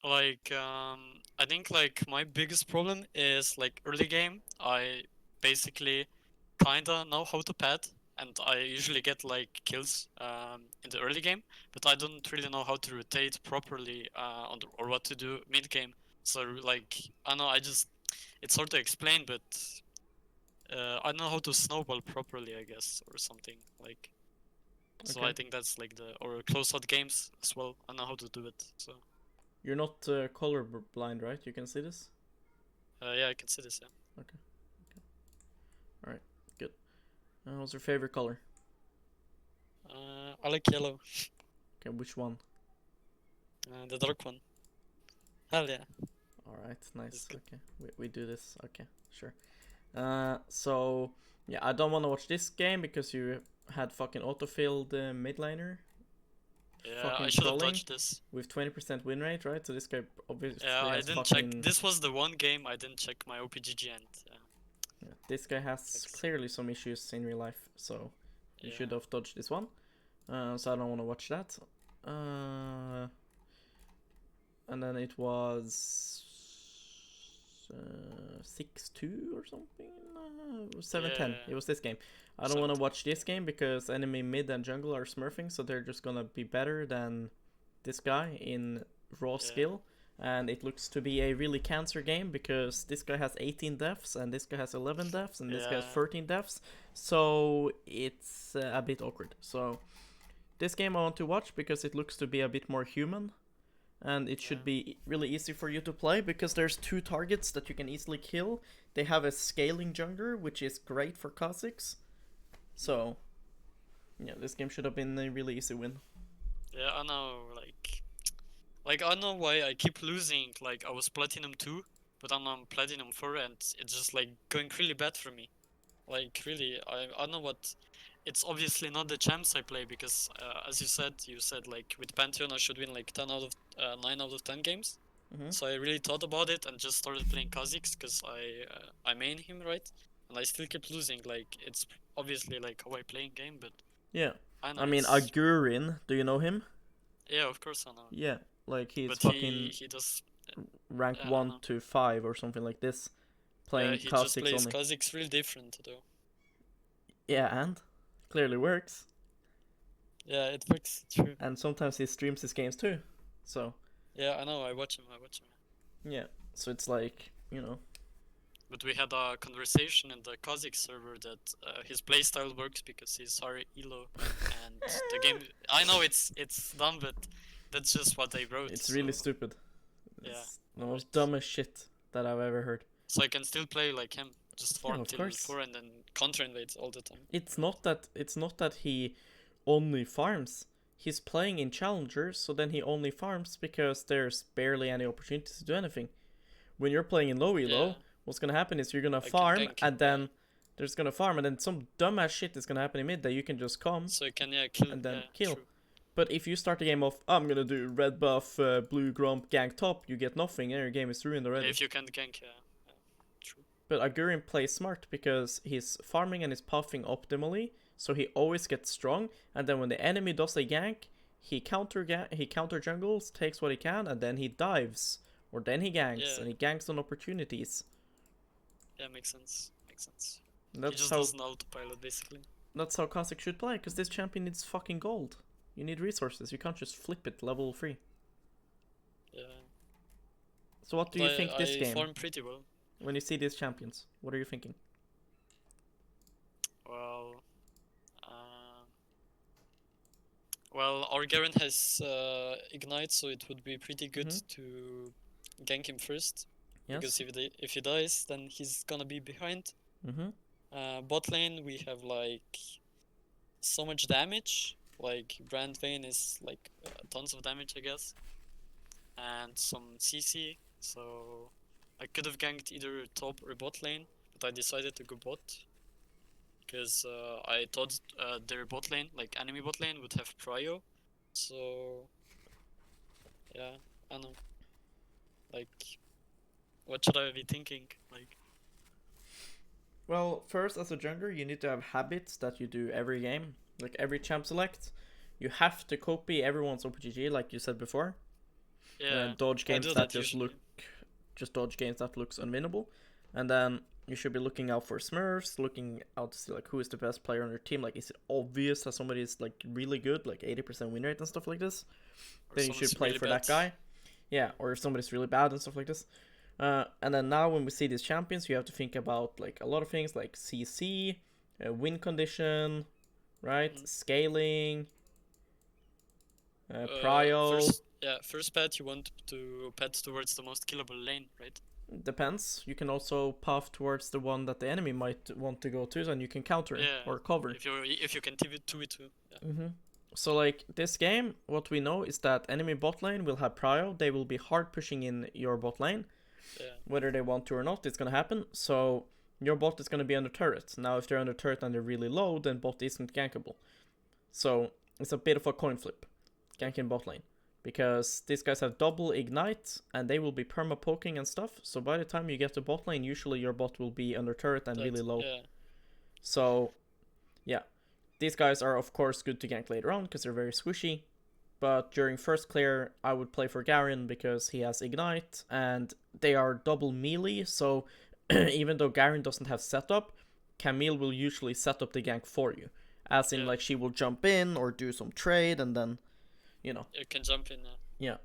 I think like my biggest problem is like early game. I basically kinda know how to pad, and I usually get like kills in the early game, but I don't really know how to rotate properly or what to do mid game. So like I know I just it's hard to explain, but I know how to snowball properly, I guess, or something like. So I Okay. think that's like the or close out games as well. I know how to do it. So You're not color blind, right? You can see this. yeah, I can see this. Yeah. Okay. All right. Good. What's your favorite color? I like yellow, Okay. Which one? the dark one. Hell yeah, All right. it's Nice. good. Okay. We do this. Okay. Sure. So yeah, I don't want to watch this game because you had fucking autofilled mid laner, Yeah, I fucking should have trolling dodged this. with 20% win rate, right? So this guy Yeah, obviously I has didn't check. fucking This was the one game I didn't check my OPGG and yeah, this guy has sucks. clearly some issues in real life. So you should Yeah, have dodged this one. So I don't want to watch that. Uh, and then it was 6-2 or something. 7-10. yeah, It was this game. I don't want to 17. watch this game because enemy mid and jungle are smurfing, so they're just gonna be better than this guy in raw Yeah, skill. And it looks to be a really cancer game because this guy has 18 deaths and this guy has 11 deaths and this guy has yeah, 13 deaths. So it's a bit awkward. So this game I want to watch because it looks to be a bit more human and it should yeah, be really easy for you to play because there's two targets that you can easily kill. They have a scaling jungler, which is great for Kha'Zix. mm. So, yeah, this game should have been a really easy win. Yeah. I know. Like I know why I keep losing. Like I was platinum 2, but I'm on platinum 4, and it's just like going really bad for me. Like really, I know what. It's obviously not the champs I play because, as you said like with Pantheon I should win like 9 out of 10 games. Mm-hmm. So I really thought about it and just started playing Kha'Zix because I main him, right, and I still keep losing. Like it's obviously like how I play in game, but Yeah. I know I mean, it's Agurin, do you know him? yeah, of course I know, Yeah. Like, he's but fucking he does rank I don't 1 know. to 5 or something like this, Yeah, playing he just Kha'Zix plays only. Kha'Zix real different though. Yeah, and clearly works. Yeah, it works. True. And sometimes he streams his games too. So, Yeah, I know. I watch him. I watch him. yeah. So it's like. But we had a conversation in the Kha'Zix server that his playstyle works because he's sorry Elo, and the game. I know it's dumb, but that's just what they wrote. It's really So stupid. yeah, It's the no, most it's dumbest shit that I've ever heard. so I can still play like him, just Yeah, farm of till course. 4 and then counter invade all the time. It's not that he only farms. He's playing in challengers, so then he only farms because there's barely any opportunities to do anything. When you're playing in low Yeah, elo, what's gonna happen is you're gonna I can farm gank. and Yeah, then there's gonna farm and then some dumbass shit is gonna happen in mid that you can just come so you can kill. and then Yeah, kill. true. But if you start the game off, I'm gonna do red buff, blue grump, gank top, you get nothing and your game is ruined Yeah, already. if you can gank. Yeah, yeah, true. But Agurin plays smart because he's farming and is puffing optimally, so he always gets strong. And then when the enemy does a gank, he counter jungles, takes what he can, and then he dives, or then he ganks, Yeah, and he ganks on opportunities. yeah, makes sense. Makes sense. And He that's just how doesn't autopilot basically. that's how Kha'Zix should play. Because this champion needs fucking gold. You need resources. You can't just flip it level 3. Yeah, So what do but you think this I game? farm pretty well. When you see these champions, what are you thinking? Well, uh, well, our Garen has ignite, so it would be pretty good Mm-hmm. to gank him first, because Yes. if he dies, then he's gonna be behind. Mm-hmm. Bot lane we have like so much damage. Like Brand Vayne is like tons of damage, I guess, and some CC. So I could have ganked either top or bot lane, but I decided to go bot because I thought their bot lane, like enemy bot lane, would have prio. So yeah, I don't know. Like, what should I be thinking? Like, Well, first, as a jungler, you need to have habits that you do every game. Like every champ select, you have to copy everyone's OPGG, like you said before. Yeah, dodge I games do that that just usually. just dodge games that looks unwinnable, and then you should be looking out for smurfs, looking out to see like who is the best player on your team. Like, is it obvious that somebody is like really good, like 80% win rate and stuff like this? Or Then you should someone's play really for bad. that guy. Yeah, or if somebody's really bad and stuff like this. And then now when we see these champions, you have to think about like a lot of things like CC, win condition, right? Mhm. Scaling, prio. First pet you want to pet towards the most killable lane, right? Depends. You can also path towards the one that the enemy might want to go to, and you can counter Yeah, or cover. if you can TV2v2, yeah. So like this game, what we know is that enemy bot lane will have prio. They will be hard pushing in your bot lane, Yeah, whether they want to or not. It's gonna happen. So your bot is gonna be under turret. Now, if they're under turret and they're really low, then bot isn't gankable. So it's a bit of a coin flip, ganking bot lane, because these guys have double ignite and they will be perma poking and stuff. So by the time you get to bot lane, usually your bot will be under turret and really low. yeah. So yeah, these guys are of course good to gank later on because they're very squishy. But during first clear, I would play for Garen because he has ignite and they are double melee. So even though Garen doesn't have setup, Camille will usually set up the gank for you. As in, Yeah. like, she will jump in or do some trade and then, You can jump in. yeah.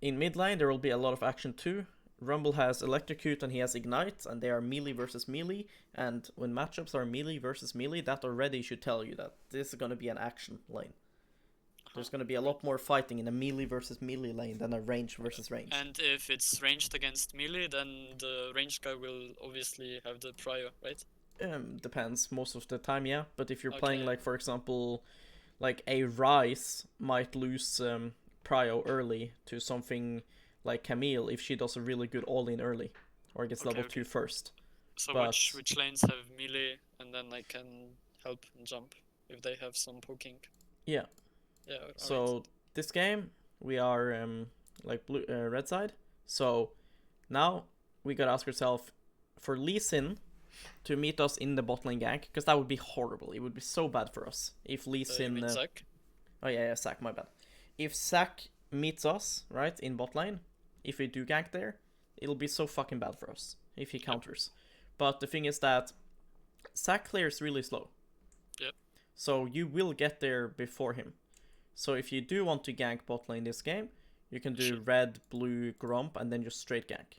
In mid lane, there will be a lot of action too. Rumble has Electrocute and he has Ignite, and they are melee versus melee. And when matchups are melee versus melee, that already should tell you that this is going to be an action lane. There's going to be a lot more fighting in a melee versus melee lane than a range versus range. And if it's ranged against melee, then the ranged guy will obviously have the prio, right? Depends most of the time, yeah. But if you're playing, Okay. like, for example, like a Ryze might lose prio early to something like Camille if she does a really good all-in early or gets Okay, level okay. 2 first. So But- which lanes have melee, and then I can help and jump if they have some poking. Yeah. Yeah. So alright. this game we are like blue red side. So now we gotta ask ourselves for Lee Sin to meet us in the bot lane gank, because that would be horrible. It would be so bad for us if Lee You Sin. mean Zac? Oh yeah, Zac, my bad. If Zac meets us right in bot lane, if we do gank there, it'll be so fucking bad for us if he counters. But the thing is that Zac clears really slow. Yep. So you will get there before him. So if you do want to gank bot lane this game, you can do Shit. red, blue, Gromp, and then just straight gank.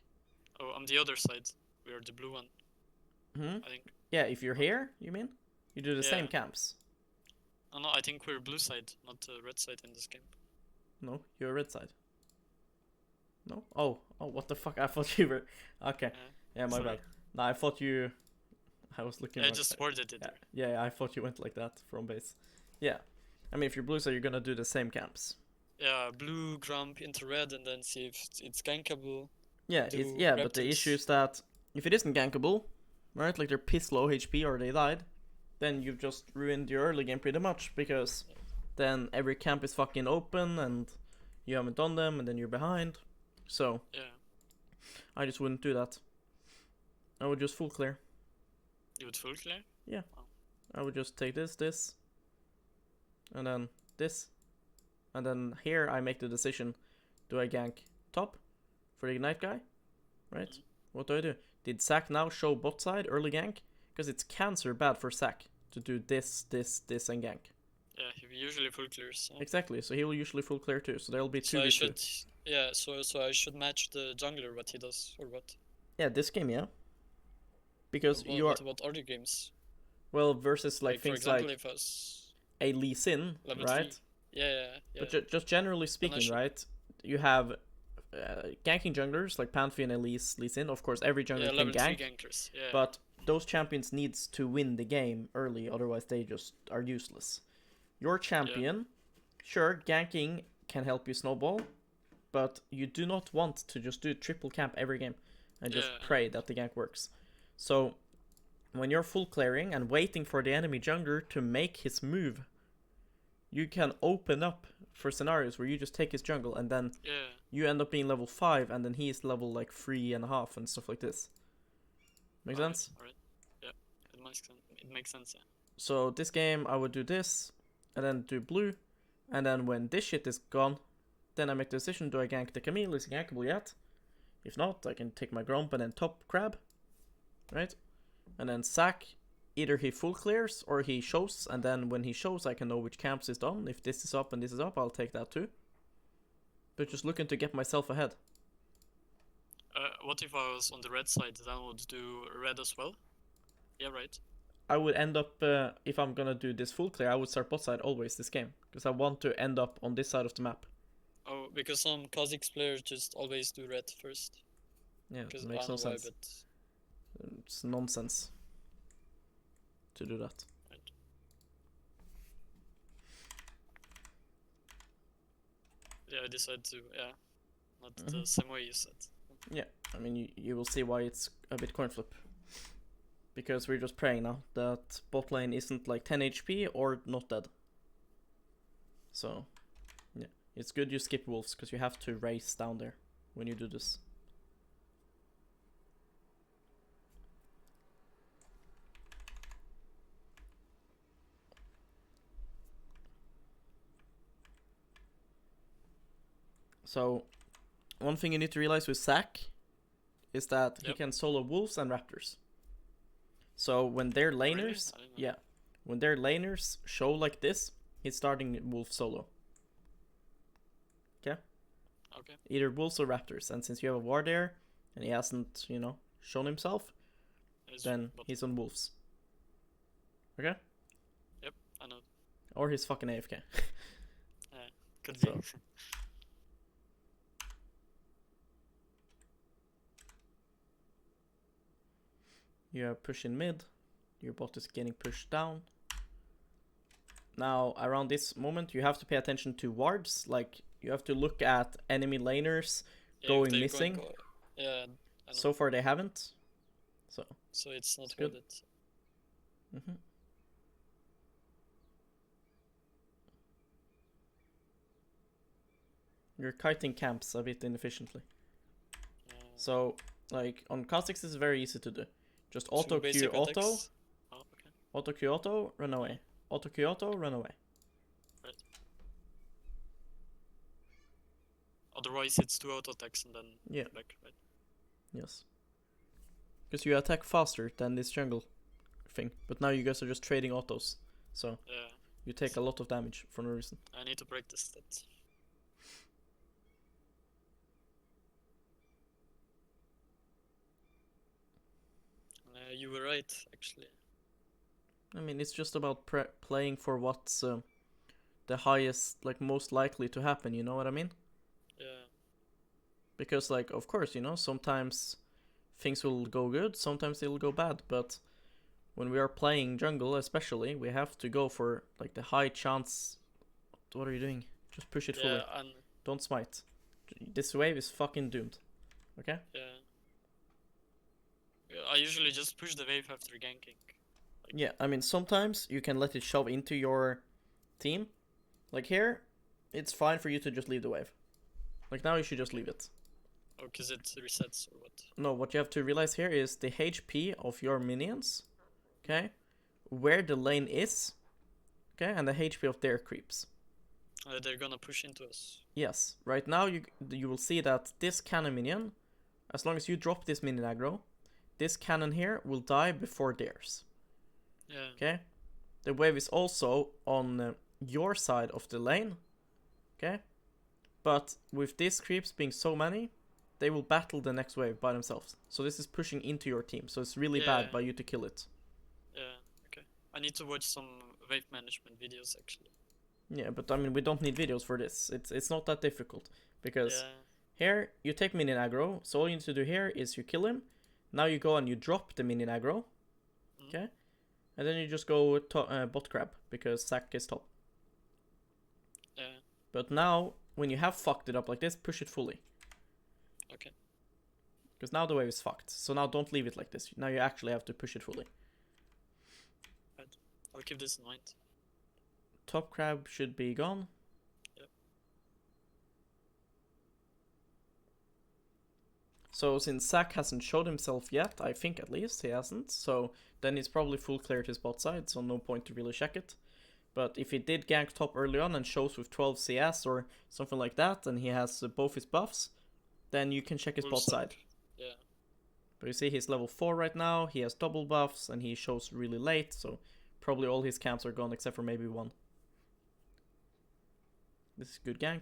Oh, on the other side, we are the blue one. I think. Yeah, if you're here, you mean? You do the same Yeah. camps. Oh no, I think we're blue side, not the red side in this game. No, you're red side. No? Oh, what the fuck? I thought you were... Okay. Yeah, my sorry. bad. No, I thought you... I was looking... Yeah, I like- just worded it. Yeah, I thought you went like that from base. Yeah. I mean, if you're blue side, you're gonna do the same camps. Yeah, blue, Grump into red, and then see if it's gankable. Yeah, Do but the reptiles. issue is that if it isn't gankable, right, like they're piss low HP or they died, then you've just ruined your early game pretty much, because then every camp is fucking open and you haven't done them and then you're behind. So Yeah. I just wouldn't do that. I would just full clear. You would full clear? I would just take this, and then this, and then here I make the decision: do I gank top for the ignite guy, right? Mhm. What do? Did Zac now show bot side early gank? Because it's cancer bad for Zac to do this, and gank. Yeah, he usually full clears. So. Exactly. So he will usually full clear too. So there'll be So 2v2. I should, yeah. So I should match the jungler what he does or what? Yeah, this game, yeah. Because you are What about other games? well versus like for things example, like if I was a Lee Sin, level right? 3. Yeah. But just generally speaking, should- right? You have ganking junglers like Pantheon and Lee Sin. Of course, every jungler Yeah, can level 3 gank, gankers. Yeah. but those champions needs to win the game early, otherwise they just are useless. Your champion, sure, ganking can help you snowball, but you do not want to just do triple camp every game and just Yeah. pray that the gank works. So when you're full clearing and waiting for the enemy jungler to make his move, you can open up for scenarios where you just take his jungle and then yeah. you end up being level 5 and then he is level like 3.5 and stuff like this. Make sense? Alright. Yeah. It makes sense. It makes sense. Yeah. So this game I would do this and then do blue, and then when this shit is gone, then I make the decision, do I gank the Camille? Is he gankable yet? If not, I can take my Gromp and then top crab, right? And then sack, either he full clears or he shows, and then when he shows I can know which camps is done. If this is up and this is up, I'll take that too. But just looking to get myself ahead. What if I was on the red side, then I would do red as well? Yeah, right. I would end up, if I'm gonna do this full clear, I would start bot side always this game. Because I want to end up on this side of the map. Oh, because some Kha'Zix players just always do red first. Yeah, it Because makes I no know why, sense. but It's nonsense to do that. right. Yeah, I decided to, not the same way you said. Yeah, I mean, you will see why it's a bit coin flip. Because we're just praying now that bot lane isn't like 10 HP or not dead. So, yeah, it's good you skip wolves because you have to race down there when you do this. So, one thing you need to realize with Zac is that he can solo wolves and raptors. So when their laners, Really? when their laners show like this, he's starting wolf solo. Okay? Okay. Either wolves or raptors, and since you have a ward there, and he hasn't, you know, shown himself, then he's on wolves. Okay? Yep, I know. Or he's fucking AFK. Could So- be. You are pushing mid, your bot is getting pushed down. Now, around this moment, you have to pay attention to wards. Like, you have to look at enemy laners Yeah, if going they're missing. Yeah, I know. So far, they haven't. So, So it's not it's good. worth it. mhm. You're kiting camps a bit inefficiently. So, like, on Kha'Zix, it's very easy to do. Just two auto basic Q auto, attacks. Oh, okay. auto Q auto, run away. Auto Q auto, run away. Otherwise, it's 2 auto attacks and then Yeah. back, right? Yes. Because you attack faster than this jungle thing. But now you guys are just trading autos. So, Yeah, you take a lot of damage for no reason. I need to practice that. You were right, actually. I mean, it's just about playing for what's the highest, like, most likely to happen, you know what I mean? Yeah, Because, like, of course, you know, sometimes things will go good, sometimes they'll go bad, but when we are playing jungle, especially, we have to go for, like, the high chance. What are you doing? Just push it fully. yeah, and Don't smite. This wave is fucking doomed. Okay? yeah. I usually just push the wave after ganking. Yeah, I mean, sometimes you can let it shove into your team. Like here, it's fine for you to just leave the wave. Like now you should just leave it. Oh, because it resets or what? No, what you have to realize here is the HP of your minions, okay, where the lane is, okay, and the HP of their creeps. They're gonna push into us. Yes, right now you will see that this cannon minion, as long as you drop this minion aggro, this cannon here will die before theirs. Yeah. Okay, the wave is also on your side of the lane, okay, but with these creeps being so many, they will battle the next wave by themselves. So this is pushing into your team, so it's really bad by you to kill it. Yeah, okay. I need to watch some wave management videos actually. Yeah, but I mean, we don't need videos for this. It's not that difficult, because Yeah, here you take minion aggro, so all you need to do here is you kill him. Now you go and you drop the minion aggro, okay, and then you just go bot crab, because Zac is top. yeah, But now, when you have fucked it up like this, push it fully. okay. Because now the wave is fucked. So now don't leave it like this. Now you actually have to push it fully. I'll keep this in mind. Top crab should be gone. Yep. So since Zac hasn't showed himself yet, I think at least he hasn't, so then he's probably full cleared his bot side, so no point to really check it. But if he did gank top early on and shows with 12 CS or something like that, and he has both his buffs, then you can check his Full bot stack. side. Yeah. But you see he's level 4 right now, he has double buffs, and he shows really late, so probably all his camps are gone except for maybe one. This is good gank.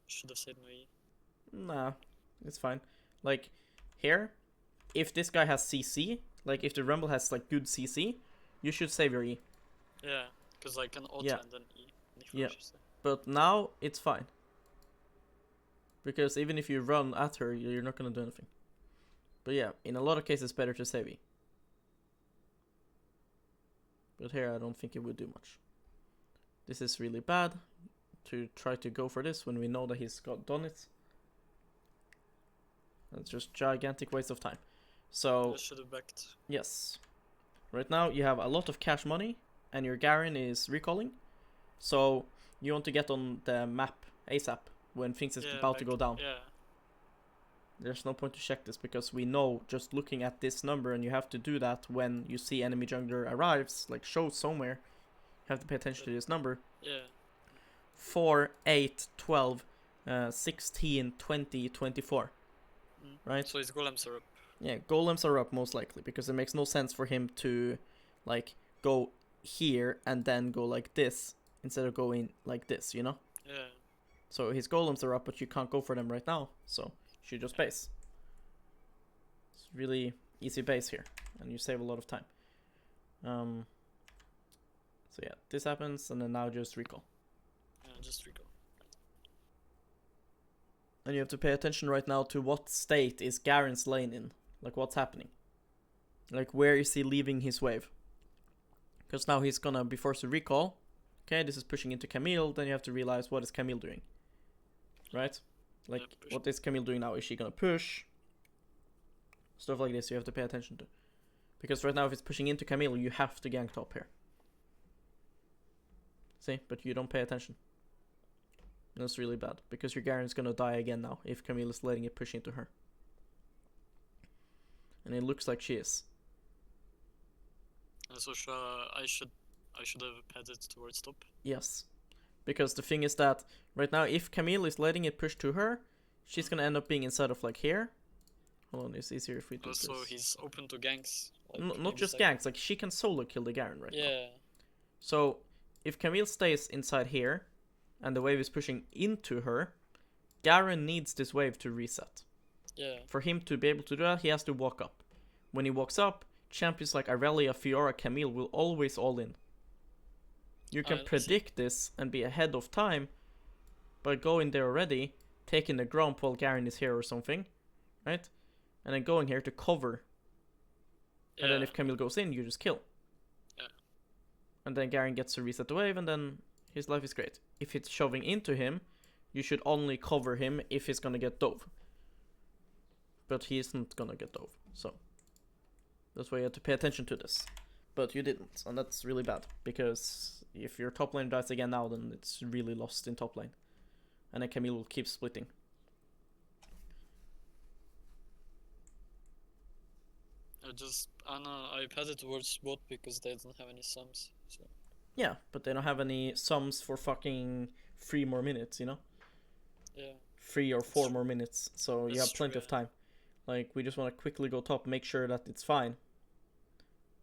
Should have said no E. Nah, it's fine. Like, here, if this guy has CC, like if the Rumble has like good CC, you should save your E. Yeah, because I can auto Yeah. and then E. And he Yeah. flashes it. But now it's fine. Because even if you run at her, you're not gonna do anything. But yeah, in a lot of cases, it's better to save E. But here, I don't think it would do much. This is really bad to try to go for this when we know that he's done it. That's just gigantic waste of time. So I should have backed. yes, right now you have a lot of cash money, and your Garen is recalling. So you want to get on the map ASAP when things is about to go down. Yeah. There's no point to check this because we know just looking at this number, and you have to do that when you see enemy jungler arrives, like shows somewhere. You have to pay attention to this number. Yeah. 4, 8, 12, 16, 20, 24. Right? So his golems are up. Yeah, golems are up most likely because it makes no sense for him to like go here and then go like this instead of going like this, you know? Yeah. So his golems are up, but you can't go for them right now, so you should just base. It's really easy base here, and you save a lot of time. So yeah, this happens, and then now just recall. Just recall. And you have to pay attention right now to what state is Garen's lane in. Like, what's happening. Like, where is he leaving his wave? Because now he's gonna be forced to recall. Okay, this is pushing into Camille, then you have to realize what is Camille doing. Right? Like, Yeah, what is Camille doing now? Is she gonna push? Stuff like this you have to pay attention to. Because right now if it's pushing into Camille, you have to gank top here. See? But you don't pay attention. That's really bad, because your Garen's gonna die again now if Camille is letting it push into her. And it looks like she is. So I should have headed towards top. Yes. Because the thing is that right now if Camille is letting it push to her, she's gonna end up being inside of like here. Hold on, it's easier if we do Also, this. he's open to ganks. Like, Not maybe just second. ganks, like she can solo kill the Garen right now. Yeah. So if Camille stays inside here and the wave is pushing into her, Garen needs this wave to reset. Yeah. For him to be able to do that, he has to walk up. When he walks up, champions like Irelia, Fiora, Camille will always all in. You can I see. predict this and be ahead of time by going there already, taking the gromp while Garen is here or something, right? And then going here to cover. Yeah. And then if Camille goes in, you just kill. Yeah. And then Garen gets to reset the wave, and then his life is great. If it's shoving into him, you should only cover him if he's gonna get dove. But he isn't gonna get dove, so that's why you have to pay attention to this. But you didn't, and that's really bad, because if your top lane dies again now, then it's really lost in top lane. And then Camille will keep splitting. I know, I headed towards bot because they don't have any sums. So Yeah, but they don't have any sums for fucking 3 more minutes, you know? yeah. 3 or 4 more minutes, so you That's have plenty true, of time. Like, we just want to quickly go top, make sure that it's fine.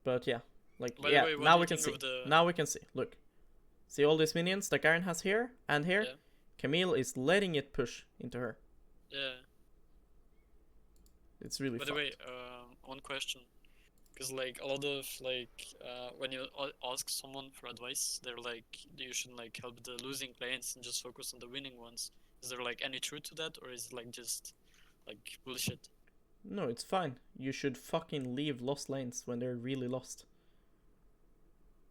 But yeah, like, By the yeah, way, what now do we you can think see. of the- Now we can see. Look. See all these minions that Garen has here and here? Yeah. Camille is letting it push into her. Yeah. It's really By fucked. the way, one question, because like a lot of when you ask someone for advice, they're like you should like help the losing lanes and just focus on the winning ones. Is there like any truth to that, or is it like just like bullshit? No, it's fine. You should fucking leave lost lanes when they're really lost.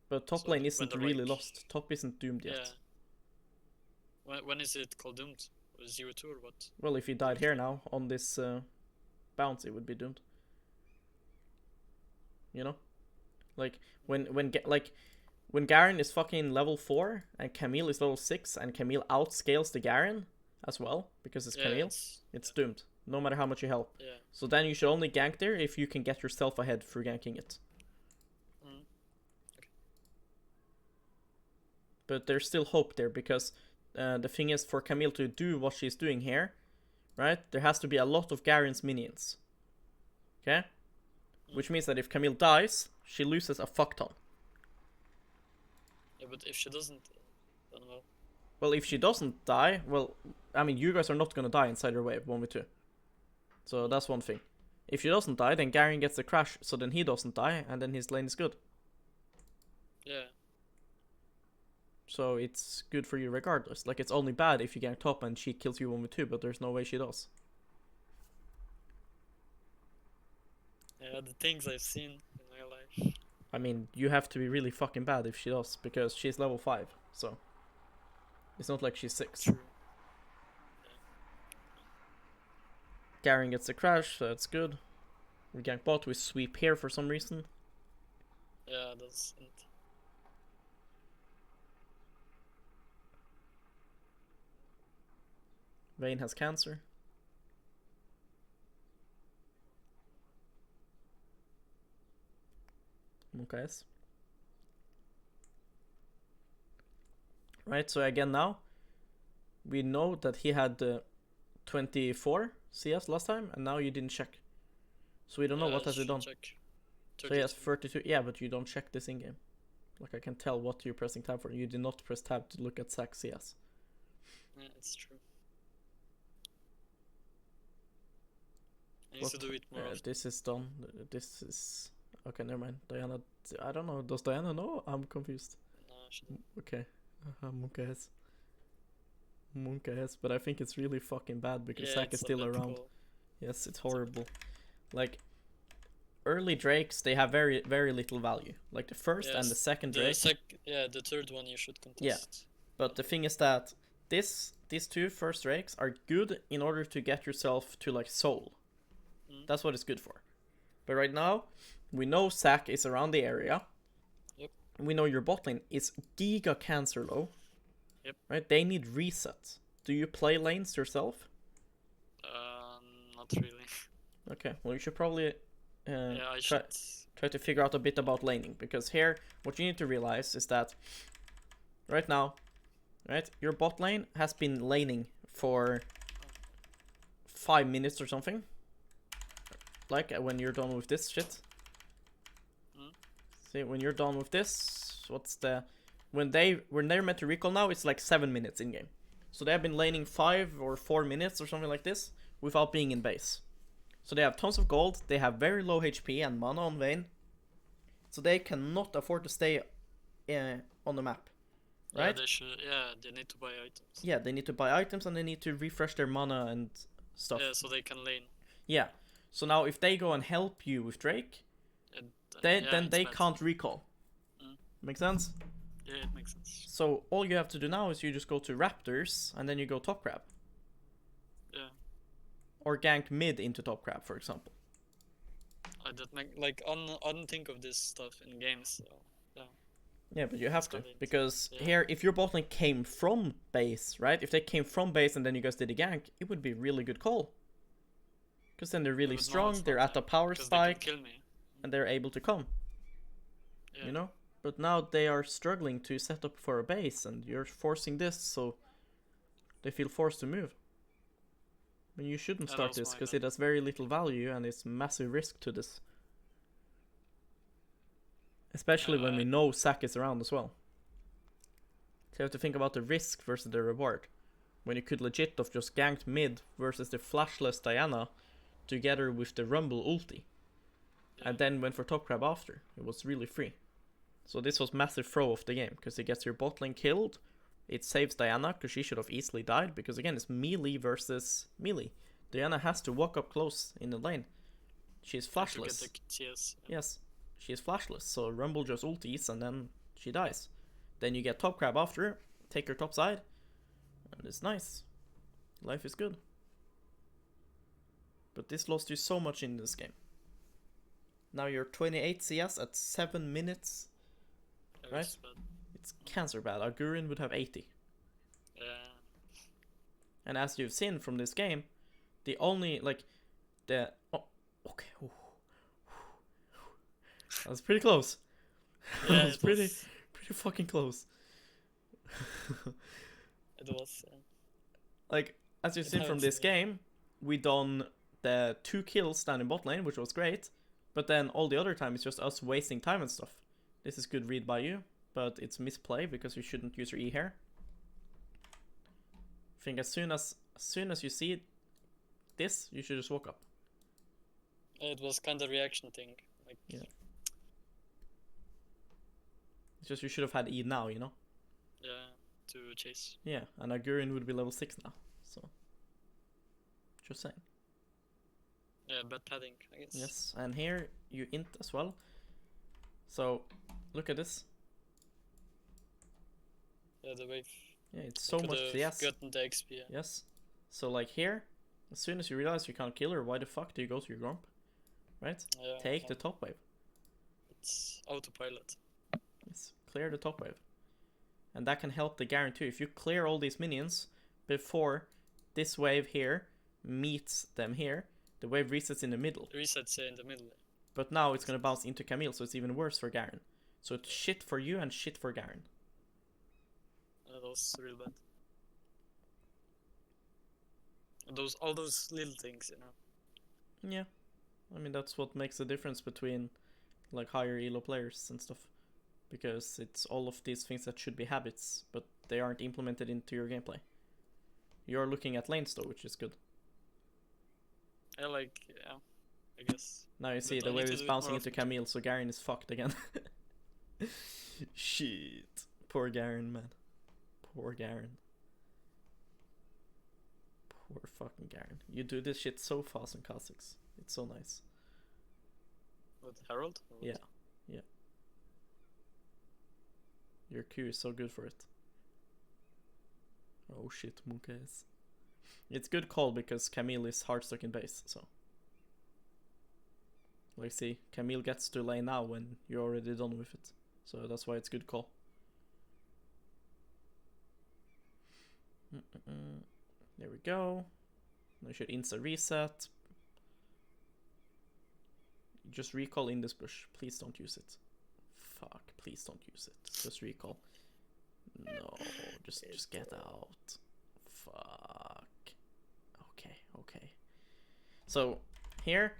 But top So lane when isn't they're, really like- lost. Top isn't doomed yet. Yeah. When is it called doomed? 0-2 or what? Well, if he died here now on this bounce, it would be doomed. You know, like when Garen is fucking level 4 and Camille is level 6 and Camille outscales the Garen as well because it's Camille, it's doomed. No matter how much you help. Yeah. So then you should only gank there if you can get yourself ahead through ganking it. but there's still hope there because the thing is for Camille to do what she's doing here, right? There has to be a lot of Garen's minions. Okay? Which means that if Camille dies, she loses a fuck ton. Yeah, but if she doesn't, I don't know. Well, if she doesn't die, well, I mean, you guys are not gonna die inside her wave 1v2. So that's one thing. If she doesn't die, then Garen gets the crash, so then he doesn't die, and then his lane is good. Yeah. So it's good for you regardless. Like, it's only bad if you gank top and she kills you 1v2, but there's no way she does. Yeah, the things I've seen in my life. I mean, you have to be really fucking bad if she does, because she's level 5, so... It's not like she's 6. True. Garen gets the crash, so that's good. We gank bot, we sweep here for some reason. Yeah, that's it. Vayne has cancer. Okay. Right, so again now, we know that he had 24 CS last time, and now you didn't check. So we don't know Yeah, what has he done. check. So he has 32. Yeah, but you don't check this in game. Like, I can tell what you're pressing tab for. You did not press tab to look at Zac CS. Yeah, it's true. I need to do it more often. This is done. This is... Okay, never mind. Diana... I don't know. Does Diana know? I'm confused. No, she doesn't. Okay. Monka has. Monka has. But I think it's really fucking bad because Yeah, Zac is it's a still bad around. call. Yes, it's horrible. Like, early Drakes, they have very, very little value. Like, the first and the Yes, second Drake. The third one you should contest. But the thing is that these two first Drakes are good in order to get yourself to, like, Soul. That's what it's good for. But right now, we know Zac is around the area. Yep. We know your bot lane is giga cancer low. Yep. Right? They need reset. Do you play lanes yourself? Not really. Okay, well you should probably Yeah, I try should. to figure out a bit about laning, because here what you need to realize is that right now, right, your bot lane has been laning for 5 minutes or something. Like when you're done with this shit. See, when you're done with this, what's the when they're meant to recall now, it's like 7 minutes in game. So they have been laning 5 or 4 minutes or something like this without being in base. So they have tons of gold, they have very low HP and mana on Vayne. So they cannot afford to stay on the map. Right? Yeah, they should. Yeah, they need to buy items. Yeah, they need to buy items and they need to refresh their mana and stuff. Yeah, so they can lane. Yeah. So now if they go and help you with Drake, And, then it's they bad. can't recall. Make sense? Yeah, it makes sense. So all you have to do now is you just go to Raptors and then you go top crab. Yeah. Or gank mid into top crab, for example. I did I don't think of this stuff in games. So, yeah. Yeah, but you have to, convenient. because Yeah. here, if your bot lane came from base, right? If they came from base and then you guys did a gank, it would be a really good call. Because then they're really but now strong, it's they're not, at a power because they can spike, kill me. and they're able to come, Yeah. you know? But now they are struggling to set up for a base, and you're forcing this, so they feel forced to move. I mean, you shouldn't Yeah, start that was this, my because bad. it has very little value, and it's massive risk to this. Especially when we know Zac is around as well. So you have to think about the risk versus the reward. When you could legit have just ganked mid versus the flashless Diana together with the Rumble ulti. Yeah. And then went for top crab after. It was really free. So this was massive throw of the game, because it gets your bot lane killed. It saves Diana, because she should have easily died, because again it's melee versus melee. Diana has to walk up close in the lane. She's To get flashless. the CS. Yes, she is flashless, so Rumble just ultis and then she dies. Then you get top crab after, take her top side, and it's nice. Life is good. But this lost you so much in this game. Now you're 28 CS at 7 minutes. Yeah, Right? it's bad. It's cancer bad. Argurin would have 80. Yeah. And as you've seen from this game, the only, like, the... Oh, okay. Ooh. That was pretty close. Yeah, That was it pretty was- fucking close. It was. Like, as you've It seen from hurts, this yeah. game, we done the 2 kills down in bot lane, which was great. But then all the other time it's just us wasting time and stuff. This is good read by you, but it's misplay because you shouldn't use your E here. I think as soon as you see this, you should just walk up. It was kind of reaction thing. Like, Yeah. It's just you should have had E now, you know? yeah, to chase. Yeah, and Agurin would be level 6 now, so. Just saying. Yeah, bad padding, I guess. Yes, and here you int as well. So, look at this. Yeah, the wave. Yeah, it's so Could much have CS. gotten the XP. Yeah. Yes. So like here, as soon as you realize you can't kill her, why the fuck do you go to your Gromp? Right? Yeah, Take the top wave. It's autopilot. Yes. Clear the top wave. And that can help the Garen too. If you clear all these minions before this wave here meets them here, the wave resets in the middle. Resets in the middle. But now it's gonna bounce into Camille, so it's even worse for Garen. So it's shit for you and shit for Garen. That was real bad. All those little things, you know. Yeah. I mean, that's what makes the difference between like higher elo players and stuff. Because it's all of these things that should be habits, but they aren't implemented into your gameplay. You're looking at lanes though, which is good. Yeah, I guess. Now you see But I the need wave to is do it bouncing more into often. Camille, so Garen is fucked again. Shit. Poor Garen, man. Poor Garen. Poor fucking Garen. You do this shit so fast in Kha'Zix. It's so nice. With Harold? Or what? Yeah. Your Q is so good for it. Oh shit, Monkaes. It's good call because Camille is hard stuck in base, so. Like see, Camille gets to lane now when you're already done with it. So that's why it's good call. There we go. I should insta reset. Just recall in this bush. Please don't use it. Fuck, please don't use it. Just recall. No, just get out. Fuck. Okay. So, here.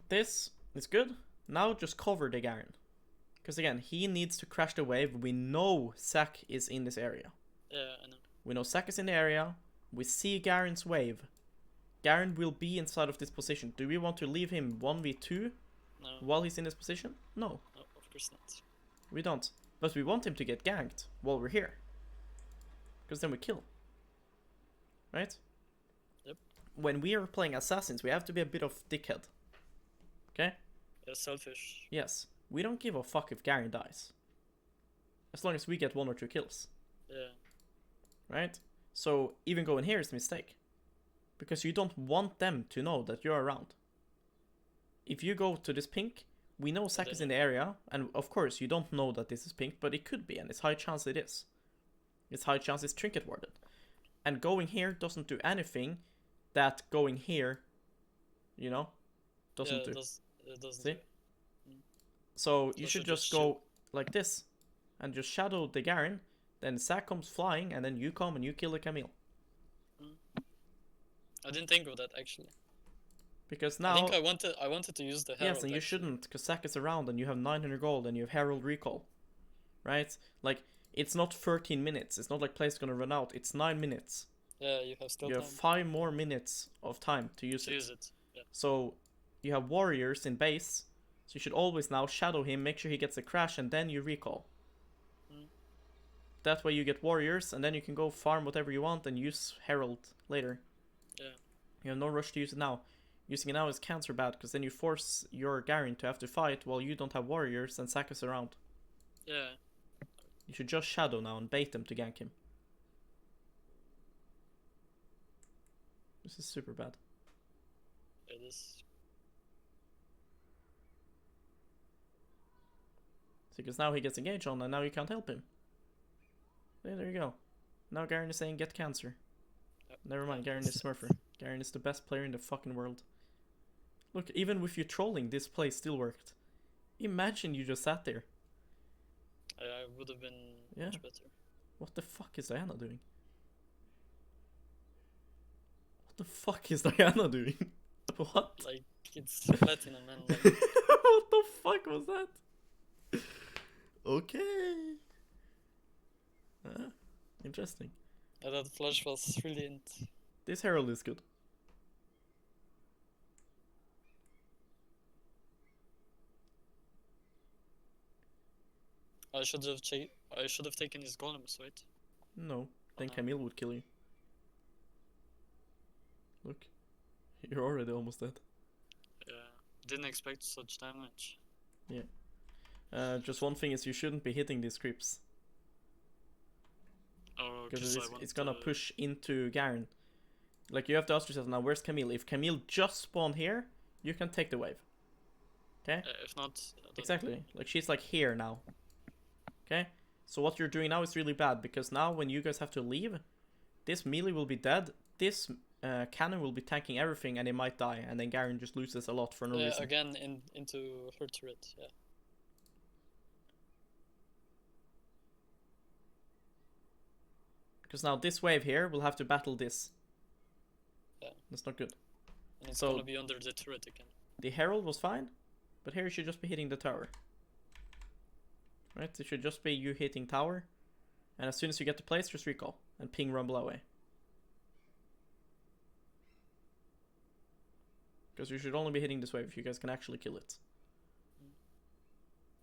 This is good. Now just cover the Garen. Because again, he needs to crash the wave. We know Zac is in this area. Yeah, I know. We know Zac is in the area. We see Garen's wave. Garen will be inside of this position. Do we want to leave him 1v2 No, while he's in this position? No, no, of course not. we don't. But we want him to get ganked while we're here. Because then we kill. Right? Yep. When we are playing assassins, we have to be a bit of dickhead. Okay? Yeah, selfish. Yes. We don't give a fuck if Garen dies. As long as we get 1 or 2 kills. Yeah. Right? So even going here is a mistake. Because you don't want them to know that you're around. If you go to this pink, we know Zac is in the area, and of course you don't know that this is pink, but it could be, and it's high chance it is. It's high chance it's trinket warded. And going here doesn't do anything that going here, you know, doesn't do. It doesn't See? do. So So you I should should just just go like this, and just shadow the Garen, then Zac comes flying, and then you come and you kill the Camille. I didn't think of that actually. Because I now, think I wanted to use the Herald. yes, and you actually. shouldn't, because Zac is around and you have 900 gold and you have Herald recall. Right? Like, it's not 13 minutes. It's not like play's gonna run out. It's 9 minutes. Yeah, you have still You time have 5 more minutes of time to use to it. use it. Yeah. So, you have warriors in base. So you should always now shadow him, make sure he gets a crash, and then you recall. Mm. That way you get warriors, and then you can go farm whatever you want and use Herald later. Yeah. You have no rush to use it now. Using it now is cancer bad, because then you force your Garen to have to fight while you don't have warriors and Zac is around. Yeah. You should just shadow now and bait them to gank him. This is super bad. It is. Because now he gets engaged on and now you can't help him. There you go. Now Garen is saying get cancer. Yep. Never mind, Garen is Smurfer. Garen is the best player in the fucking world. Look, even with you trolling, this play still worked. Imagine you just sat there. I would have been Yeah. much better. What the fuck is Diana doing? What the fuck is Diana doing? What? Like, it's platinum and like, What the fuck was that? Okay. Interesting. that flash was brilliant. This herald is good. I should have taken his golems, right? No, then no. Camille would kill you. Look, you're already almost dead. Yeah, didn't expect such damage. Just one thing is you shouldn't be hitting these creeps. Oh, Because I want it's gonna to- push into Garen. Like, you have to ask yourself, now where's Camille? If Camille just spawned here, you can take the wave. Okay? If not, then- Exactly. Like, she's like here now. Okay? So what you're doing now is really bad, because now when you guys have to leave, this melee will be dead, this cannon will be tanking everything, and it might die, and then Garen just loses a lot for no reason. again into her turret. Yeah. Because now this wave here will have to battle this. Yeah. That's not good. And it's So- gonna be under the turret again. The herald was fine, but here you should just be hitting the tower. Right? It should just be you hitting tower, and as soon as you get to place, just recall and ping rumble away. Because you should only be hitting this wave if you guys can actually kill it.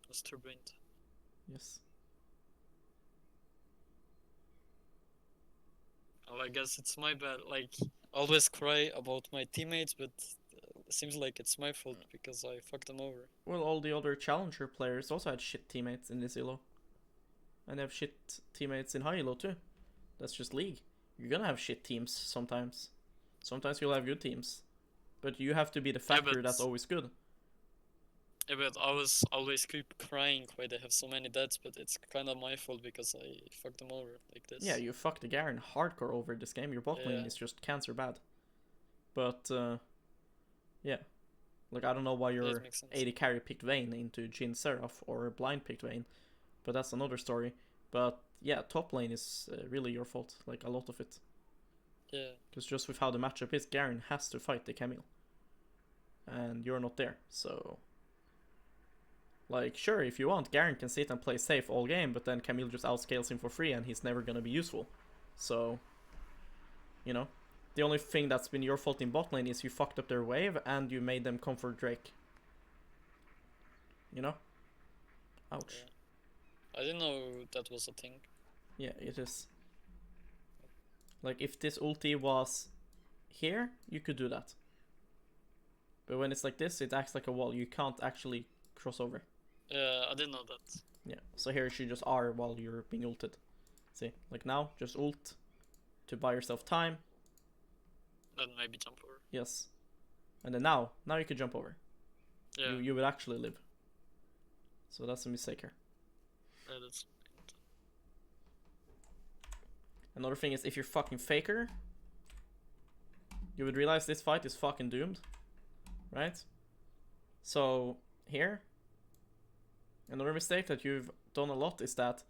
Was turbined. Yes. Well, I guess it's my bad. Like, I always cry about my teammates, but it seems like it's my fault because I fucked them over. Well, all the other challenger players also had shit teammates in this elo. And they have shit teammates in high elo too. That's just league. You're gonna have shit teams sometimes. Sometimes you'll have good teams. But you have to be the factor but- that's always good. Yeah, but I was always keep crying why they have so many deaths, but it's kind of my fault because I fucked them over like this. Yeah, you fucked the Garen hardcore over this game. Your bot lane Yeah. is just cancer bad. But, yeah. Like, I don't know why Yeah, your it makes sense. 80 carry picked Vayne into Jhin Seraph or blind picked Vayne. But that's another story. But, yeah, top lane is really your fault. Like, a lot of it. Yeah, Because just with how the matchup is, Garen has to fight the Camille. And you're not there, so... Like, sure, if you want, Garen can sit and play safe all game, but then Camille just outscales him for free and he's never gonna be useful. So, you know, the only thing that's been your fault in bot lane is you fucked up their wave and you made them come for Drake. You know? Ouch. yeah. I didn't know that was a thing. Yeah, it is. Like, if this ulti was here, you could do that. But when it's like this, it acts like a wall. You can't actually cross over. Yeah, I didn't know that. Yeah, so here you should just R while you're being ulted. See, like now, just ult to buy yourself time. Then maybe jump over. Yes. And then now you could jump over. Yeah, You would actually live. So that's a mistake here. yeah, that's Another thing is if you're fucking faker, you would realize this fight is fucking doomed. Right? So, here, another mistake that you've done a lot is that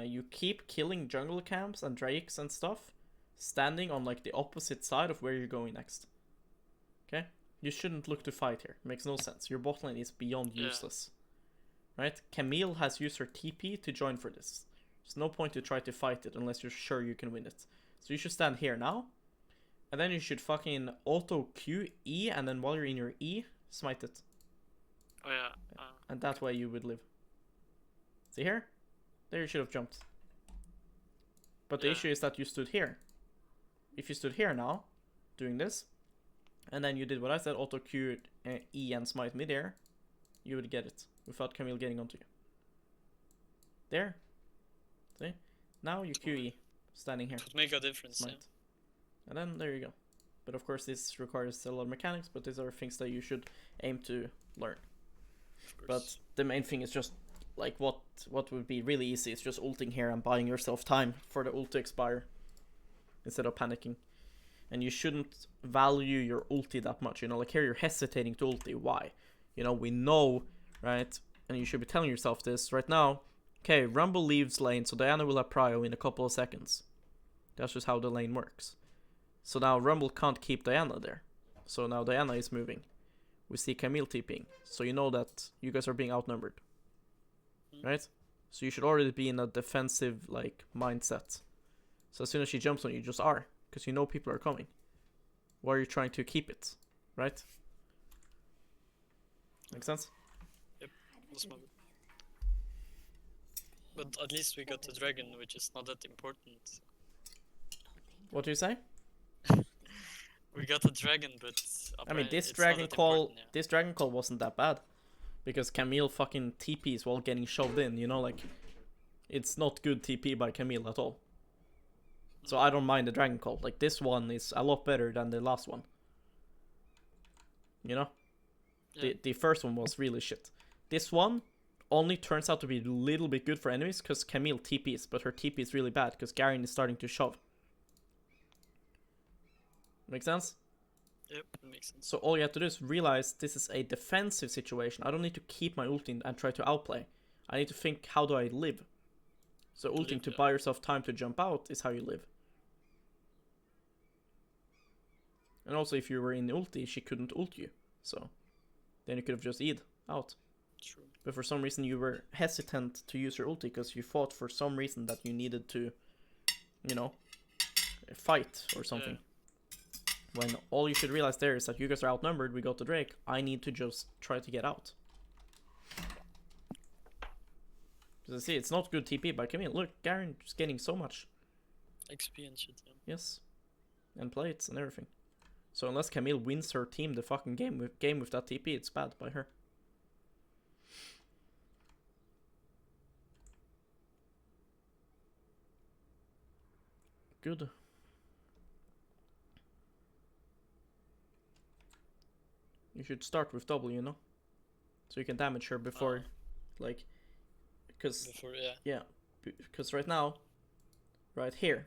you keep killing jungle camps and drakes and stuff, standing on like the opposite side of where you're going next. Okay? You shouldn't look to fight here. Makes no sense. Your bot lane is beyond Yeah. useless. Right? Camille has used her TP to join for this. There's no point to try to fight it unless you're sure you can win it. So you should stand here now. And then you should fucking auto Q E, and then while you're in your E, smite it. Oh yeah. And that way you would live. See here? There you should have jumped. But the Yeah. issue is that you stood here. If you stood here now, doing this, and then you did what I said, auto Q E and smite midair, you would get it without Camille getting onto you. There. See? Now you QE, standing here. It would make a difference. Smite. And then there you go. But of course this requires a lot of mechanics, but these are things that you should aim to learn. Yeah, of But course. the main thing is just like what would be really easy is just ulting here and buying yourself time for the ult to expire instead of panicking. And you shouldn't value your ulti that much. You know, like here you're hesitating to ulti. Why? You know, we know, right? And you should be telling yourself this right now. Okay, Rumble leaves lane, so Diana will have prio in a couple of seconds. That's just how the lane works. So now Rumble can't keep Diana there. So now Diana is moving. We see Camille TPing. So you know that you guys are being outnumbered. Right? So you should already be in a defensive like mindset. So as soon as she jumps on you, just R. Because you know people are coming. Why are you trying to keep it? Right? Make sense? That's my- But at least we got the dragon, which is not that important. What do you say? We got a dragon, but I mean, this it's not dragon that call, important, yeah. this dragon call wasn't that bad, because Camille fucking TPs while getting shoved in. You know, like it's not good TP by Camille at all. So I don't mind the dragon call. Like this one is a lot better than the last one. You know, Yeah. the first one was really shit. This one only turns out to be a little bit good for enemies because Camille TPs, but her TP is really bad because Garen is starting to shove. Make sense? Yep, it makes sense. So all you have to do is realize this is a defensive situation. I don't need to keep my ulting and try to outplay. I need to think, how do I live? So ulting Live, to yeah. buy yourself time to jump out is how you live. And also if you were in ulti, she couldn't ult you. So then you could have just E'd out. True. But for some reason you were hesitant to use your ulti because you thought for some reason that you needed to, you know, fight or something. Yeah. When all you should realize there is that you guys are outnumbered, we got the Drake, I need to just try to get out. Because see, it's not good TP by Camille. Look, Garen is getting so much. XP and shit, yeah. Yes. And plates and everything. So unless Camille wins her team the fucking game with that TP, it's bad by her. Good. You should start with W, you know? So you can damage her before, like, because, Before, yeah, because right now, right here,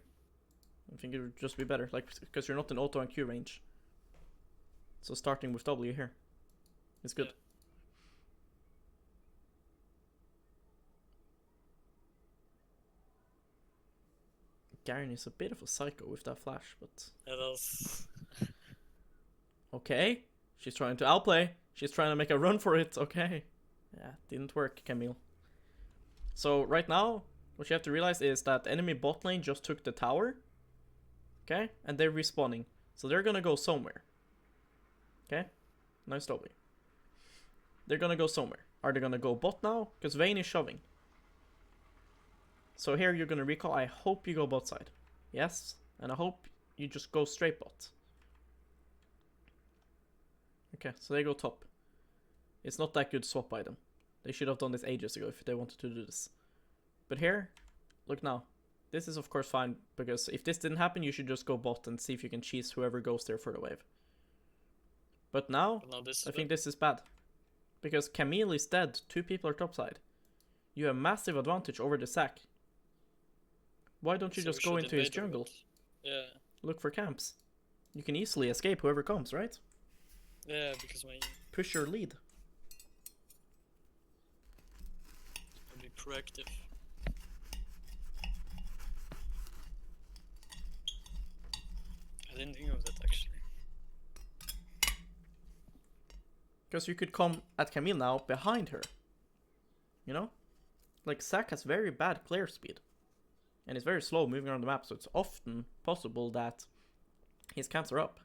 I think it would just be better, like, because you're not in auto and Q range. So starting with W here is good. Yeah. Garen is a bit of a psycho with that flash, but Yeah, that's... okay. She's trying to outplay. She's trying to make a run for it. Okay. Yeah, didn't work, Camille. So right now, what you have to realize is that enemy bot lane just took the tower. Okay? And they're respawning. So they're gonna go somewhere. Okay? Nice W. They're gonna go somewhere. Are they gonna go bot now? Because Vayne is shoving. So here you're gonna recall. I hope you go bot side. Yes. And I hope you just go straight bot. Okay, so they go top. It's not that good swap by them. They should have done this ages ago if they wanted to do this. But here, look now. This is of course fine, because if this didn't happen, you should just go bot and see if you can cheese whoever goes there for the wave. But now, Now this is I think this is bad. Because Camille is dead, 2 people are topside. You have massive advantage over the sack. Why don't you So we just go should into his invade or jungle? what? Yeah. Look for camps. You can easily escape whoever comes, right? Yeah, because my... Push your lead. I'll be proactive. I didn't think of that actually. Because you could come at Camille now behind her. You know? Like, Zac has very bad clear speed. And is very slow moving around the map, so it's often possible that his camps are up.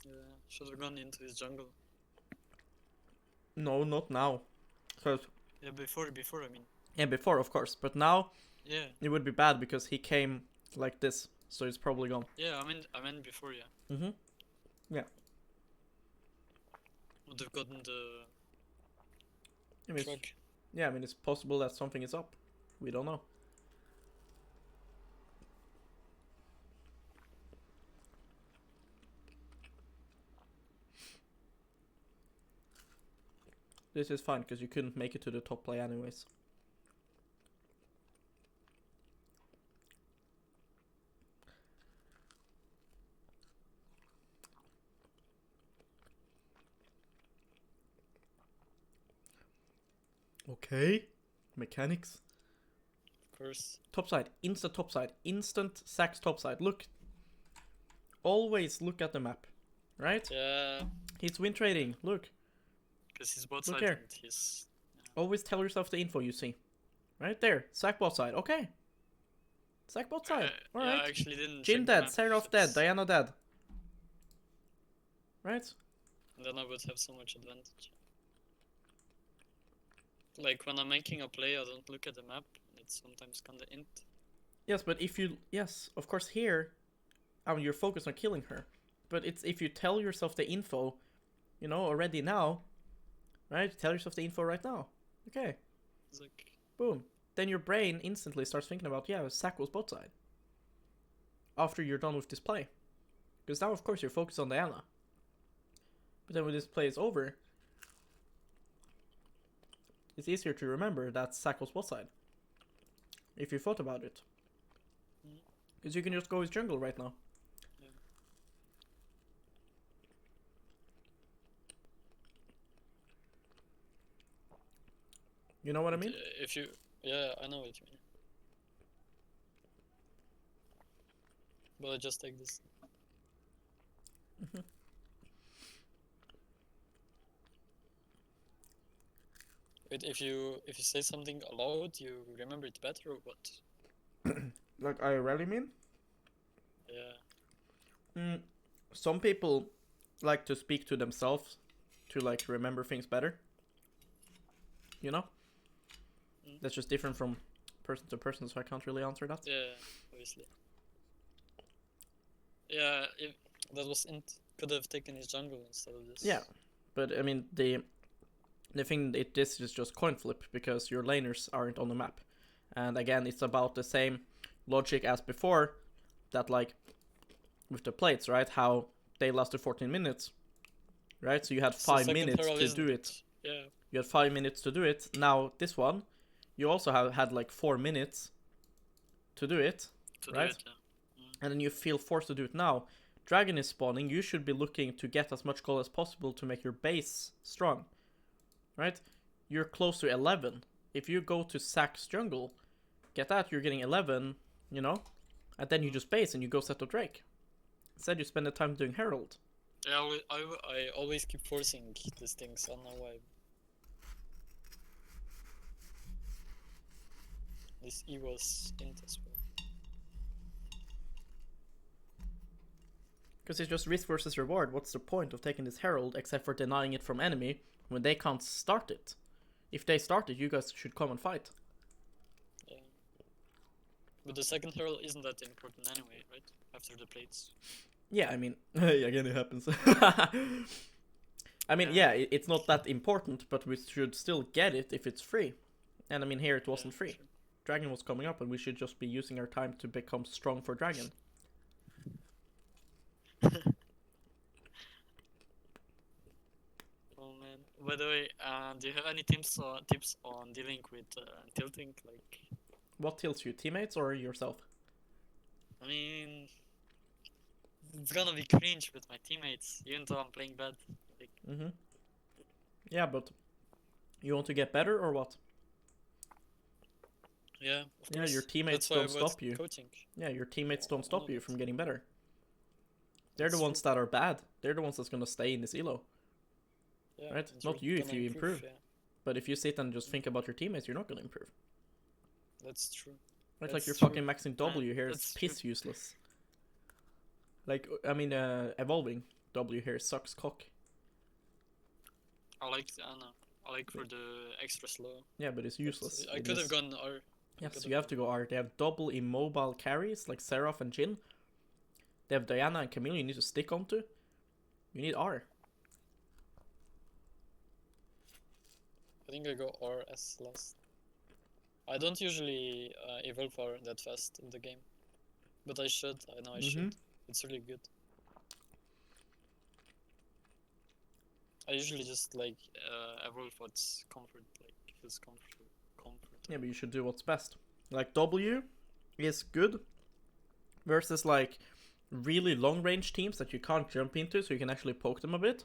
Yeah, should have gone into his jungle. No, not now. Because, Yeah, before I mean. yeah, before, of course. But now, Yeah, it would be bad because he came like this. So it's probably gone. yeah, I meant before, yeah. Mm-hmm. Would have gotten the I mean, truck. yeah, I mean, it's possible that something is up. We don't know. This is fine, because you couldn't make it to the top play anyways. Okay. Mechanics. Of course. Topside. Instant topside. Instant sacks topside. Look. Always look at the map. Right? Yeah, He's win trading. Look. because he's both Look sides here. and he's. Always tell yourself the info you see. Right there. Sack bot side. Okay. Sack bot side. Yeah, I Alright. actually didn't. Jin check the dead. map. Seraph dead. It's- Diana dead. Right? Then I would have so much advantage. Like when I'm making a play, I don't look at the map. It's sometimes kinda int. Yes, but if you... Yes, of course here... I mean, you're focused on killing her. But it's if you tell yourself the info, you know, already now. Right? Tell yourself the info right now. Okay. It's like, Boom. Then your brain instantly starts thinking about, yeah, Sack was bot side. After you're done with this play. Because now, of course, you're focused on Diana. But then when this play is over, it's easier to remember that Sack was bot side. If you thought about it. Because you can just go with jungle right now. Yeah. You know what I mean? If you, yeah, I know what you mean. But I just take this. Wait, if you say something aloud, you remember it better or what? Like I really mean? Yeah. Some people like to speak to themselves to like remember things better. You know? That's just different from person to person, so I can't really answer that. Yeah, obviously. Yeah, if that was int, could have taken his jungle instead of this. Yeah, but I mean the thing this is just coin flip because your laners aren't on the map, and again it's about the same logic as before, that like with the plates, right? How they lasted 14 minutes, right? So you had So 5 second minutes herald to isn't do it. Yeah. You had 5 minutes to do it. Now this one, you also have had like 4 minutes to do it, To right? do it, yeah. And then you feel forced to do it now. Dragon is spawning. You should be looking to get as much gold as possible to make your base strong, right? You're close to 11. If you go to Sack's jungle, get that, you're getting 11, you know, and then you just base and you go set up Drake. Instead, you spend the time doing Herald. Yeah, I always keep forcing these things. I don't know why. This E was int as well. Because it's just risk versus reward. What's the point of taking this Herald except for denying it from enemy when they can't start it? If they start it, you guys should come and fight. Yeah. But the second herald isn't that important anyway, right? After the plates. Yeah, I mean, again, it happens. I mean, yeah, it's not that important, but we should still get it if it's free. And I mean, here it wasn't Yeah, free. sure. Dragon was coming up, and we should just be using our time to become strong for Dragon. Oh man. By the way, do you have any tips on dealing with tilting? Like, What tilts you, teammates or yourself? I mean, it's gonna be cringe with my teammates, even though I'm playing bad. Like, Mm-hmm. Yeah, but you want to get better or what? yeah, of Yeah, course. your teammates That's why I don't was stop you. Coaching. Yeah, your teammates don't I stop know you that. from getting better. They're the That's ones that are bad. They're the ones that's gonna stay in this elo. Yeah, Right? and Not you're you if gonna you improve. Yeah, But if you sit and just think about your teammates, you're not gonna improve. that's true. Right? Like That's you're true. fucking maxing W here, it's That's piss useless. Like, I mean, evolving W here sucks cock. I know. I like for the extra slow. Yeah, but it's but useless. I in could this. have gone R. Yes, could've you have to go R. They have double immobile carries like Seraph and Jin. They have Diana and Camille you need to stick onto. You need R. I think I go R as last. I don't usually evolve R that fast in the game, but I should. I know I should. It's really good. I usually just like evolve what's comfort, like feels comfort. Yeah, but you should do what's best. Like W is good versus like really long range teams that you can't jump into so you can actually poke them a bit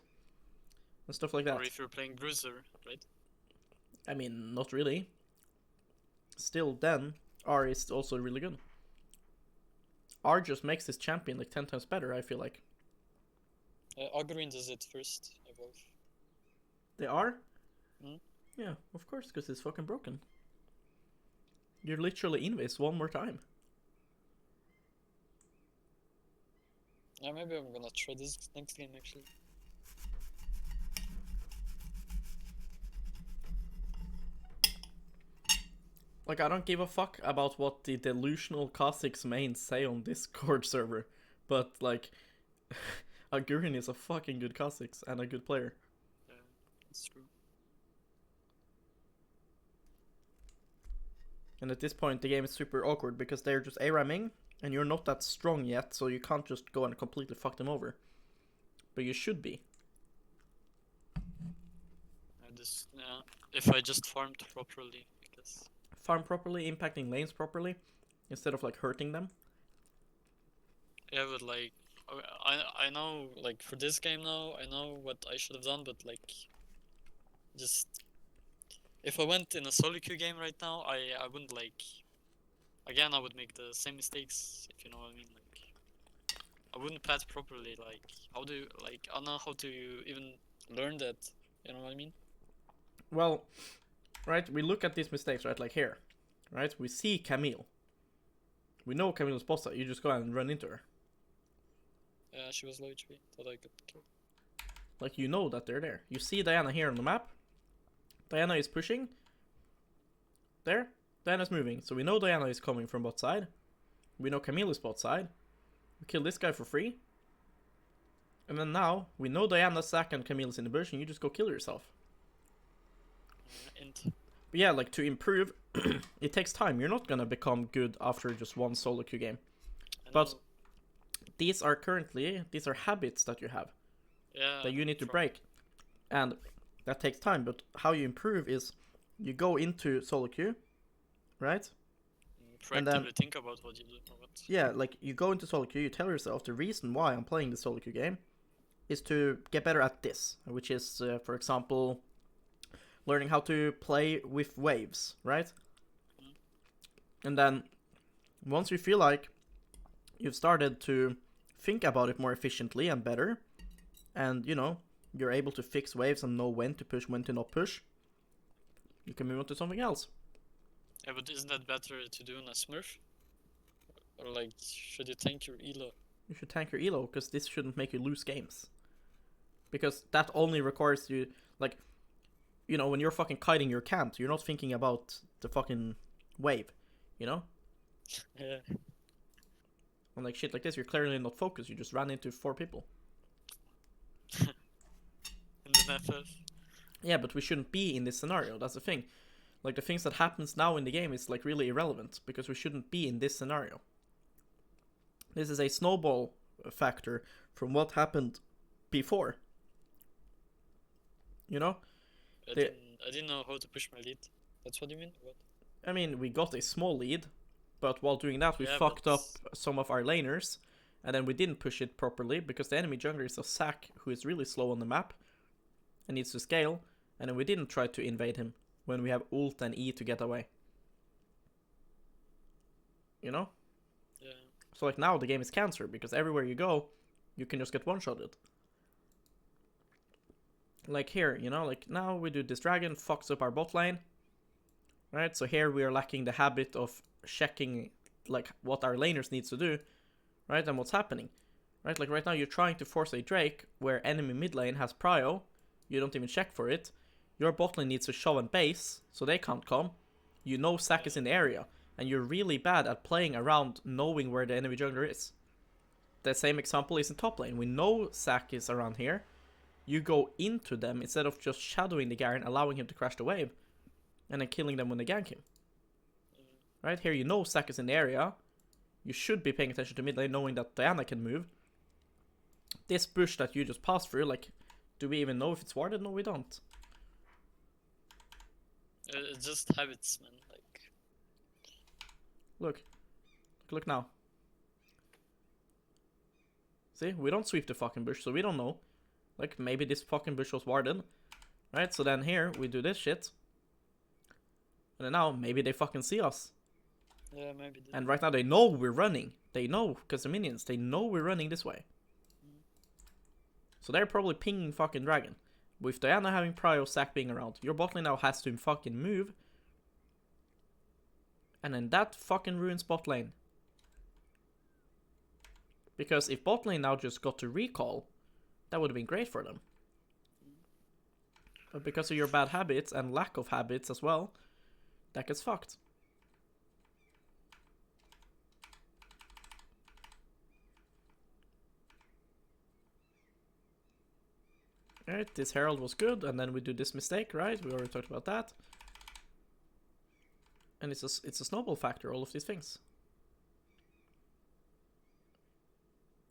and stuff like that. Or if you're playing Bruiser, right? I mean, not really. Still, then, R is also really good. R just makes this champion like 10 times better, I feel like. Ogrein does it first, evolve. They are? Mm. Yeah, of course, because it's fucking broken. You're literally Invis one more time. Yeah, maybe I'm gonna try this next game actually. Like, I don't give a fuck about what the delusional Kha'Zix mains say on Discord server, but, like, Agurin is a fucking good Kha'Zix and a good player. Yeah, that's true. And at this point, the game is super awkward because they're just ARAMing, and you're not that strong yet, so you can't just go and completely fuck them over. But you should be. If I just farmed properly, I guess. Farm properly, impacting lanes properly, instead of like hurting them. Yeah, but like, I know, like for this game now, I know what I should have done, but like, just if I went in a solo queue game right now, I wouldn't like. Again, I would make the same mistakes, if you know what I mean. Like, I wouldn't plat properly. Like, how do you, like, I don't know how to even learn that. You know what I mean? Well, right, we look at these mistakes, right, like here. Right, we see Camille. We know Camille's bossa, you just go and run into her. Yeah, she was low HP. Thought I could kill. Like, you know that they're there. You see Diana here on the map. Diana is pushing. There. Diana's moving. So we know Diana is coming from bot side. We know Camille is bot side. We kill this guy for free. And then now, we know Diana, Zac, and Camille's in the bush, and you just go kill yourself. But yeah, like, to improve, it takes time. You're not gonna become good after just one solo queue game. But these are habits that you have. Yeah, that you need to break. And that takes time, but how you improve is you go into solo queue, right? And then think about what you do. Yeah, like you go into solo queue, you tell yourself the reason why I'm playing the solo queue game is to get better at this, which is, for example, learning how to play with waves, right? And then once you feel like you've started to think about it more efficiently and better, and, you know, you're able to fix waves and know when to push, when to not push, you can move on to something else. Yeah, but isn't that better to do in a Smurf? Or, like, should you tank your elo? You should tank your elo, because this shouldn't make you lose games. Because that only requires you, like, you know, when you're fucking kiting your camp, you're not thinking about the fucking wave, you know? Yeah. And, like, shit like this, you're clearly not focused, you just ran into 4 people. In the FF. Yeah, but we shouldn't be in this scenario. That's the thing. Like, the things that happens now in the game is, like, really irrelevant, because we shouldn't be in this scenario. This is a snowball factor from what happened before. You know? I didn't know how to push my lead. That's what you mean? What? I mean, we got a small lead, but while doing that, we fucked up some of our laners, and then we didn't push it properly, because the enemy jungler is a Zac who is really slow on the map, and needs to scale, and then we didn't try to invade him when we have ult and E to get away. You know? Yeah. So, like, now the game is cancer, because everywhere you go, you can just get one-shotted. Like here, you know, like now we do this dragon, fucks up our bot lane. Right, so here we are lacking the habit of checking, like, what our laners needs to do, right, and what's happening. Right, like right now you're trying to force a Drake where enemy mid lane has prio, you don't even check for it. Your bot lane needs to shove and base, so they can't come. You know Zac is in the area, and you're really bad at playing around knowing where the enemy jungler is. The same example is in top lane. We know Zac is around here. You go into them instead of just shadowing the Garen, allowing him to crash the wave, and then killing them when they gank him. Right, here you know Zac is in the area. You should be paying attention to mid lane, knowing that Diana can move. This bush that you just passed through, like, do we even know if it's warded? No, we don't. It's just habits, man. Like, Look now. See, we don't sweep the fucking bush, so we don't know. Like, maybe this fucking bush was warded. Right, so then here, we do this shit. And then now, maybe they fucking see us. Yeah, maybe. And right now they know we're running. They know, because the minions, they know we're running this way. So they're probably pinging fucking Dragon. With Diana having prio, Zac being around, your bot lane now has to fucking move. And then that fucking ruins bot lane. Because if bot lane now just got to recall, that would have been great for them. But because of your bad habits and lack of habits as well, that gets fucked. Alright, this Herald was good, and then we do this mistake, right? We already talked about that. And it's a snowball factor, all of these things.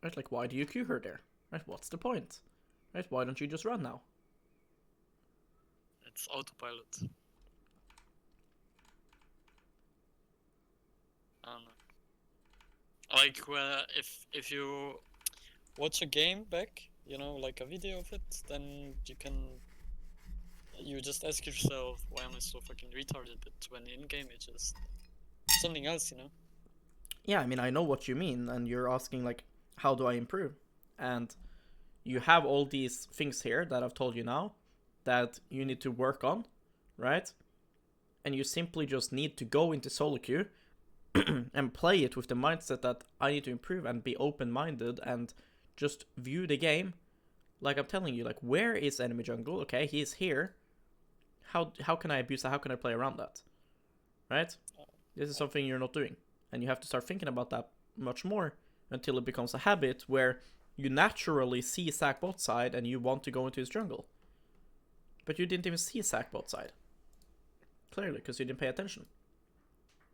Right, like, why do you Q her there? Right, what's the point? Right, why don't you just run now? It's autopilot. I don't know. Like, if you watch a game back, you know, like a video of it, then you just ask yourself, why am I so fucking retarded? But when in game, it's just something else, you know? Yeah, I mean, I know what you mean, and you're asking, like, how do I improve? And you have all these things here that I've told you now that you need to work on, right? And you simply just need to go into solo queue and play it with the mindset that I need to improve and be open-minded and just view the game. Like I'm telling you, like, where is enemy jungle? Okay, he's here. How can I abuse that? How can I play around that? Right? This is something you're not doing. And you have to start thinking about that much more until it becomes a habit where you naturally see Zac bot side and you want to go into his jungle. But you didn't even see Zac bot side. Clearly, because you didn't pay attention.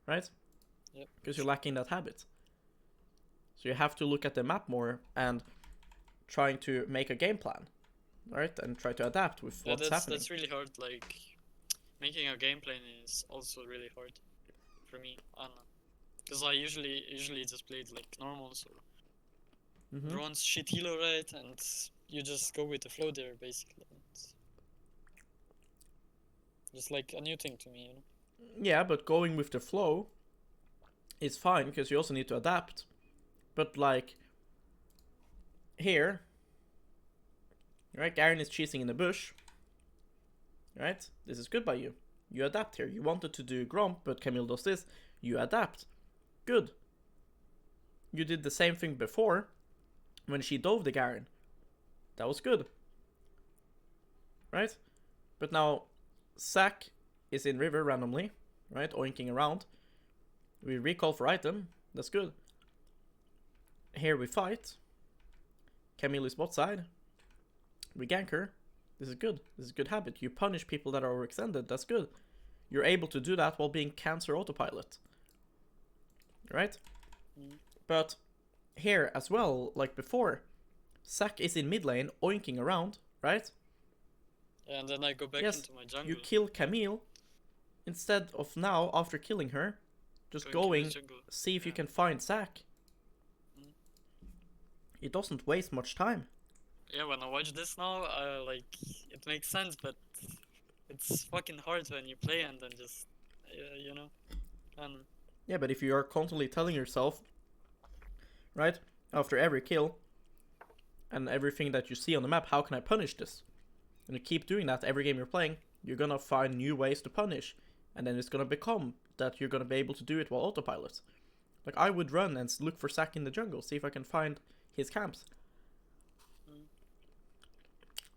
Right? Yep. Because you're lacking that habit. So you have to look at the map more and trying to make a game plan. Right? And try to adapt with what's happening. That's really hard, like, making a game plan is also really hard for me, I don't know. Because I usually just played like normal, so everyone's shit healer, right? And you just go with the flow there, basically. It's just like a new thing to me, you know? Yeah, but going with the flow is fine, because you also need to adapt. But like, here, right, Garen is cheesing in the bush, right? This is good by you. You adapt here. You wanted to do Gromp, but Camille does this. You adapt. Good. You did the same thing before when she dove the Garen. That was good. Right? But now Zac is in river randomly, right? Oinking around. We recall for item. That's good. Here we fight. Camille is bot side. We gank her. This is good. This is a good habit. You punish people that are overextended. That's good. You're able to do that while being cancer autopilot. Right? But here as well, like before, Zac is in mid lane oinking around, right? And then I go back into my jungle. You kill Camille instead of now, after killing her, just going see if you can find Zac. It doesn't waste much time. Yeah, when I watch this now, like, it makes sense, but it's fucking hard when you play and then just, you know, I don't know. Yeah, but if you are constantly telling yourself, right, after every kill and everything that you see on the map, how can I punish this? And you keep doing that every game you're playing, you're gonna find new ways to punish. And then it's gonna become that you're gonna be able to do it while autopilot. Like, I would run and look for Zac in the jungle, see if I can find his camps.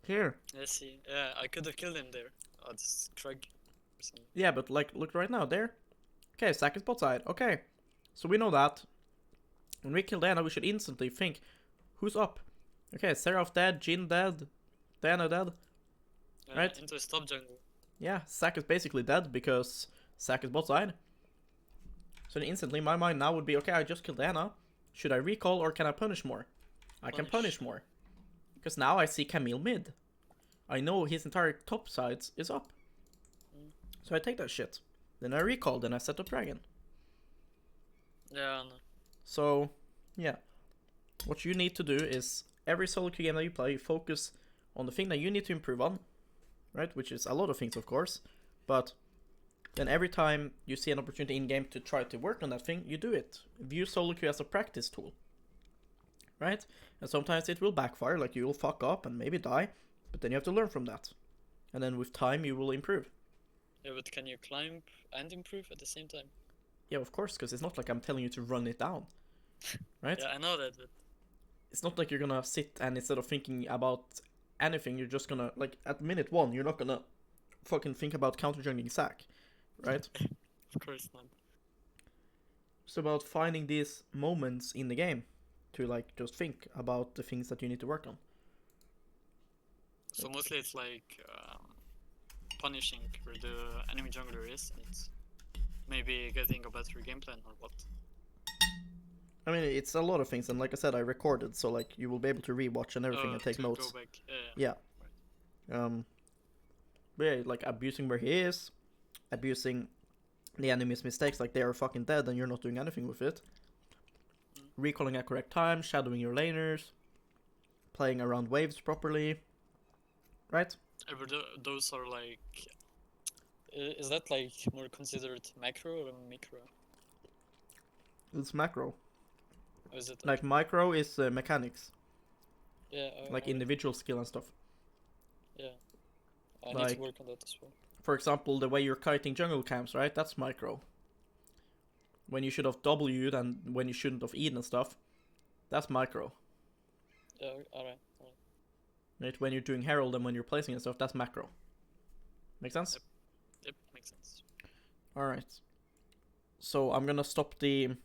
Here. I see. Yeah, I could have killed him there. I'll just Krug or something. Yeah, but like, look right now, there. Okay, Zac is bot side. Okay, so we know that. When we kill Diana, we should instantly think, who's up? Okay, Seraph dead, Jhin dead, Diana dead. Right? Into a stop jungle. Yeah, Zac is basically dead because Zac is bot side. So then instantly, my mind now would be, okay, I just killed Diana. Should I recall or can I punish more? I can punish more. Because now I see Camille mid. I know his entire top sides is up. So I take that shit. Then I recall, then I set up Dragon. Yeah, I know. So, yeah. What you need to do is, every solo queue game that you play, you focus on the thing that you need to improve on. Right? Which is a lot of things, of course. But then every time you see an opportunity in game to try to work on that thing, you do it. View solo queue as a practice tool, right? And sometimes it will backfire, like you will fuck up and maybe die, but then you have to learn from that, and then with time you will improve. Yeah, but can you climb and improve at the same time? Yeah, of course, because it's not like I'm telling you to run it down, right? Yeah, I know that, but It's not like you're gonna sit and instead of thinking about anything, you're just gonna, like, at minute 1, you're not gonna fucking think about counter jungling Zac, right? of course not. It's about finding these moments in the game to, like, just think about the things that you need to work on. So mostly it's like punishing where the enemy jungler is and maybe getting a better game plan or what. I mean, it's a lot of things, and like I said, I recorded, so, like, you will be able to rewatch and everything and take to notes. Go back. Yeah. Right. But yeah, like, abusing where he is, abusing the enemy's mistakes, like they are fucking dead and you're not doing anything with it. Recalling at correct time, shadowing your laners, playing around waves properly, right? Those are like, is that like more considered macro or micro? It's macro. Or is it Like micro is mechanics, yeah, like individual skill and stuff. Yeah, I need like- to work on that as well. For example, the way you're kiting jungle camps, right? That's micro. When you should have W'd and when you shouldn't have E'd and stuff, that's micro. Yeah, alright. Right? When you're doing Herald and when you're placing and stuff, that's macro. Make sense? Yep, makes sense. Alright. So I'm gonna stop the